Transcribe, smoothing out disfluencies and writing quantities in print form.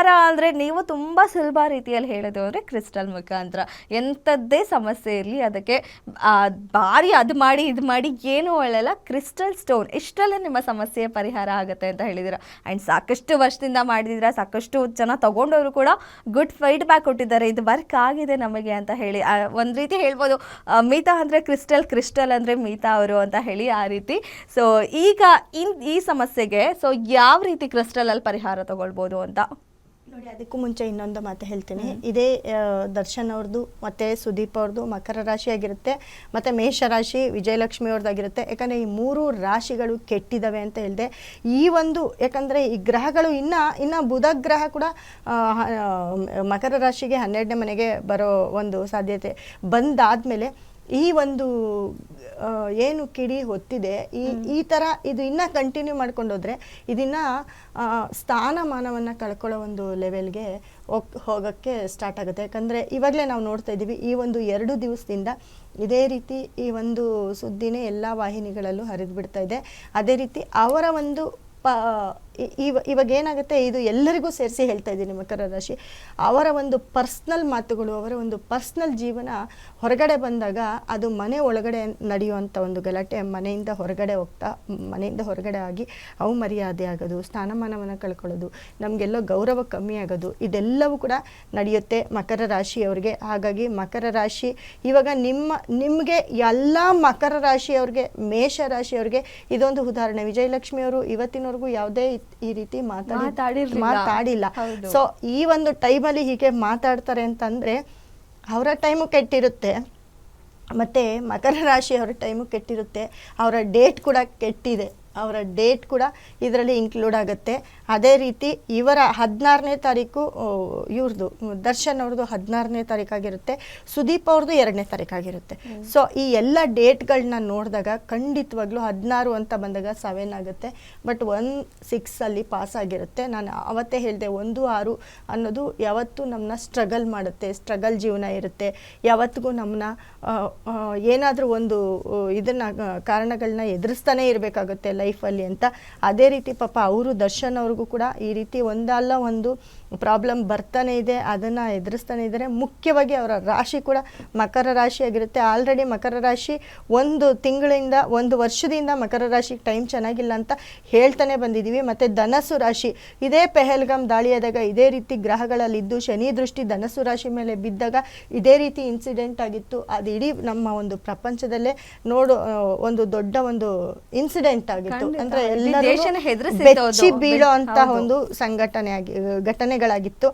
ಪರಿಹಾರ ಅಂದರೆ ನೀವು ತುಂಬ ಸುಲಭ ರೀತಿಯಲ್ಲಿ ಹೇಳೋದು ಅಂದರೆ ಕ್ರಿಸ್ಟಲ್ ಮುಖಾಂತರ. ಎಂಥದ್ದೇ ಸಮಸ್ಯೆ ಇರಲಿ ಅದಕ್ಕೆ ಭಾರಿ ಅದು ಮಾಡಿ ಇದು ಮಾಡಿ ಏನೂ ಒಳ್ಳೆಲ್ಲ, ಕ್ರಿಸ್ಟಲ್ ಸ್ಟೋನ್ ಇಷ್ಟರಲ್ಲೇ ನಿಮ್ಮ ಸಮಸ್ಯೆ ಪರಿಹಾರ ಆಗುತ್ತೆ ಅಂತ ಹೇಳಿದ್ದೀರಾ. ಆ್ಯಂಡ್ ಸಾಕಷ್ಟು ವರ್ಷದಿಂದ ಮಾಡಿದ್ದೀರಾ, ಸಾಕಷ್ಟು ಜನ ತೊಗೊಂಡವರು ಕೂಡ ಗುಡ್ ಫೀಡ್ಬ್ಯಾಕ್ ಕೊಟ್ಟಿದ್ದಾರೆ, ಇದು ವರ್ಕ್ ಆಗಿದೆ ನಮಗೆ ಅಂತ ಹೇಳಿ. ಒಂದು ರೀತಿ ಹೇಳ್ಬೋದು ಮೀತಾ ಅಂದರೆ ಕ್ರಿಸ್ಟಲ್ ಅಂದರೆ ಮೀತಾ ಅವರು ಅಂತ ಹೇಳಿ, ಆ ರೀತಿ. ಸೊ ಈಗ ಈ ಸಮಸ್ಯೆಗೆ ಯಾವ ರೀತಿ ಕ್ರಿಸ್ಟಲಲ್ಲಿ ಪರಿಹಾರ ತಗೊಳ್ಬೋದು ಅಂತ ನೋಡಿ. ಅದಕ್ಕೂ ಮುಂಚೆ ಇನ್ನೊಂದು ಮಾತು ಹೇಳ್ತೀನಿ. ಇದೇ ದರ್ಶನ್ ಅವ್ರದ್ದು ಮತ್ತು ಸುದೀಪ್ ಅವ್ರದ್ದು ಮಕರ ರಾಶಿ ಆಗಿರುತ್ತೆ, ಮತ್ತು ಮೇಷರಾಶಿ ವಿಜಯಲಕ್ಷ್ಮಿ ಅವ್ರದ್ದಾಗಿರುತ್ತೆ. ಯಾಕಂದರೆ ಈ 3 ರಾಶಿಗಳು ಕೆಟ್ಟಿದ್ದಾವೆ ಅಂತ ಹೇಳಿದೆ. ಈ ಒಂದು ಯಾಕಂದರೆ ಈ ಗ್ರಹಗಳು ಇನ್ನು ಬುಧ ಗ್ರಹ ಕೂಡ ಮಕರ ರಾಶಿಗೆ 12ನೇ ಮನೆಗೆ ಬರೋ ಒಂದು ಸಾಧ್ಯತೆ ಬಂದಾದಮೇಲೆ ಈ ಒಂದು ಏನು ಕಿಡಿ ಹೊತ್ತಿದೆ ಈ ಥರ ಇದು ಇನ್ನೂ ಕಂಟಿನ್ಯೂ ಮಾಡ್ಕೊಂಡೋದ್ರೆ ಇದನ್ನು ಸ್ಥಾನಮಾನವನ್ನು ಕಳ್ಕೊಳ್ಳೋ ಒಂದು ಲೆವೆಲ್ಗೆ ಹೋಗೋಕ್ಕೆ ಸ್ಟಾರ್ಟ್ ಆಗುತ್ತೆ. ಯಾಕಂದರೆ ಇವಾಗಲೇ ನಾವು ನೋಡ್ತಾ ಇದ್ದೀವಿ, ಈ ಒಂದು 2 ದಿವಸದಿಂದ ಇದೇ ರೀತಿ ಈ ಒಂದು ಸುದ್ದಿನೇ ಎಲ್ಲ ವಾಹಿನಿಗಳಲ್ಲೂ ಹರಿದು ಬಿಡ್ತಾ ಇದೆ. ಅದೇ ರೀತಿ ಅವರ ಒಂದು ಇವಾಗ ಏನಾಗುತ್ತೆ, ಇದು ಎಲ್ಲರಿಗೂ ಸೇರಿಸಿ ಹೇಳ್ತಾ ಇದ್ದೀನಿ, ಮಕರ ರಾಶಿ ಅವರ ಒಂದು ಪರ್ಸ್ನಲ್ ಮಾತುಗಳು, ಅವರ ಒಂದು ಪರ್ಸ್ನಲ್ ಜೀವನ ಹೊರಗಡೆ ಬಂದಾಗ ಅದು ಮನೆ ಒಳಗಡೆ ನಡೆಯುವಂಥ ಒಂದು ಗಲಾಟೆ, ಮನೆಯಿಂದ ಹೊರಗಡೆ ಆಗಿ ಅವಮರ್ಯಾದೆ ಆಗೋದು, ಸ್ಥಾನಮಾನವನ್ನು ಕಳ್ಕೊಳ್ಳೋದು, ನಮಗೆಲ್ಲೋ ಗೌರವ ಕಮ್ಮಿ ಆಗೋದು, ಇದೆಲ್ಲವೂ ಕೂಡ ನಡೆಯುತ್ತೆ ಮಕರ ರಾಶಿಯವರಿಗೆ. ಹಾಗಾಗಿ ಮಕರ ರಾಶಿ ಇವಾಗ ನಿಮಗೆ ಎಲ್ಲ ಮಕರ ರಾಶಿಯವ್ರಿಗೆ, ಮೇಷ ರಾಶಿಯವ್ರಿಗೆ ಇದೊಂದು ಉದಾಹರಣೆ. ವಿಜಯಲಕ್ಷ್ಮಿ ಅವರು ಇವತ್ತಿನವರೆಗೂ ಯಾವುದೇ ಈ ರೀತಿ ಮಾತಾಡಿಲ್ಲ. ಸೊ ಈ ಒಂದು ಟೈಮಲ್ಲಿ ಹೀಗೆ ಮಾತಾಡ್ತಾರೆ ಅಂತಂದ್ರೆ ಅವರ ಟೈಮು ಕೆಟ್ಟಿರುತ್ತೆ, ಮತ್ತೆ ಮಕರ ರಾಶಿಯವರ ಟೈಮು ಕೆಟ್ಟಿರುತ್ತೆ, ಅವರ ಡೇಟ್ ಕೂಡ ಕೆಟ್ಟಿದೆ, ಅವರ ಡೇಟ್ ಕೂಡ ಇದರಲ್ಲಿ ಇನ್ಕ್ಲೂಡ್ ಆಗುತ್ತೆ. ಅದೇ ರೀತಿ ಇವರ 16ನೇ ತಾರೀಕು ಇವ್ರದ್ದು ದರ್ಶನ್ ಅವ್ರದ್ದು 16ನೇ ತಾರೀಕಾಗಿರುತ್ತೆ, ಸುದೀಪ್ ಅವ್ರದ್ದು 2ನೇ ತಾರೀಕಾಗಿರುತ್ತೆ. ಸೊ ಈ ಎಲ್ಲ ಡೇಟ್ಗಳನ್ನ ನೋಡಿದಾಗ ಖಂಡಿತವಾಗ್ಲೂ 16 ಅಂತ ಬಂದಾಗ 7 ಆಗುತ್ತೆ, ಬಟ್ 1-6 ಅಲ್ಲಿ ಪಾಸ್ ಆಗಿರುತ್ತೆ. ನಾನು ಅವತ್ತೇ ಹೇಳಿದೆ, 1-6 ಅನ್ನೋದು ಯಾವತ್ತೂ ನಮ್ಮನ್ನ ಸ್ಟ್ರಗಲ್ ಮಾಡುತ್ತೆ, ಸ್ಟ್ರಗಲ್ ಜೀವನ ಇರುತ್ತೆ. ಯಾವತ್ತಿಗೂ ನಮ್ಮನ್ನ ಏನಾದರೂ ಒಂದು ಕಾರಣಗಳನ್ನ ಎದುರಿಸ್ತಾನೆ ಇರಬೇಕಾಗುತ್ತೆ ಲೈಫಲ್ಲಿ ಅಂತ. ಅದೇ ರೀತಿ ಪಾಪ ಅವರು ದರ್ಶನ್ ಅವ್ರಿಗೂ ಕೂಡ ಈ ರೀತಿ ಒಂದಲ್ಲ ಒಂದು ಪ್ರಾಬ್ಲಮ್ ಬರ್ತಾನೆ ಇದೆ, ಅದನ್ನು ಎದುರಿಸ್ತಾನೆ ಇದ್ದಾರೆ. ಮುಖ್ಯವಾಗಿ ಅವರ ರಾಶಿ ಕೂಡ ಮಕರ ರಾಶಿ ಆಗಿರುತ್ತೆ. ಆಲ್ರೆಡಿ ಮಕರ ರಾಶಿ 1 ತಿಂಗಳಿಂದ 1 ವರ್ಷದಿಂದ ಮಕರ ರಾಶಿಗೆ ಟೈಮ್ ಚೆನ್ನಾಗಿಲ್ಲ ಅಂತ ಹೇಳ್ತಾನೆ ಬಂದಿದ್ದೀವಿ. ಮತ್ತು ಧನಸ್ಸು ರಾಶಿ ಇದೇ ಪೆಹಲ್ಗಾಮ್ ದಾಳಿಯಾದಾಗ ಇದೇ ರೀತಿ ಗ್ರಹಗಳಲ್ಲಿದ್ದು ಶನಿ ದೃಷ್ಟಿ ಧನಸ್ಸು ರಾಶಿ ಮೇಲೆ ಬಿದ್ದಾಗ ಇದೇ ರೀತಿ ಇನ್ಸಿಡೆಂಟ್ ಆಗಿತ್ತು. ಅದು ಇಡೀ ನಮ್ಮ ಒಂದು ಪ್ರಪಂಚದಲ್ಲೇ ಒಂದು ದೊಡ್ಡ ಒಂದು ಇನ್ಸಿಡೆಂಟ್ ಆಗಿತ್ತು. ಅಂದ್ರೆ ಎಲ್ಲರೂ ಬೆಚ್ಚಿ ಬೀಳೋ ಅಂತ ಒಂದು ಘಟನೆಗಳಾಗಿತ್ತು.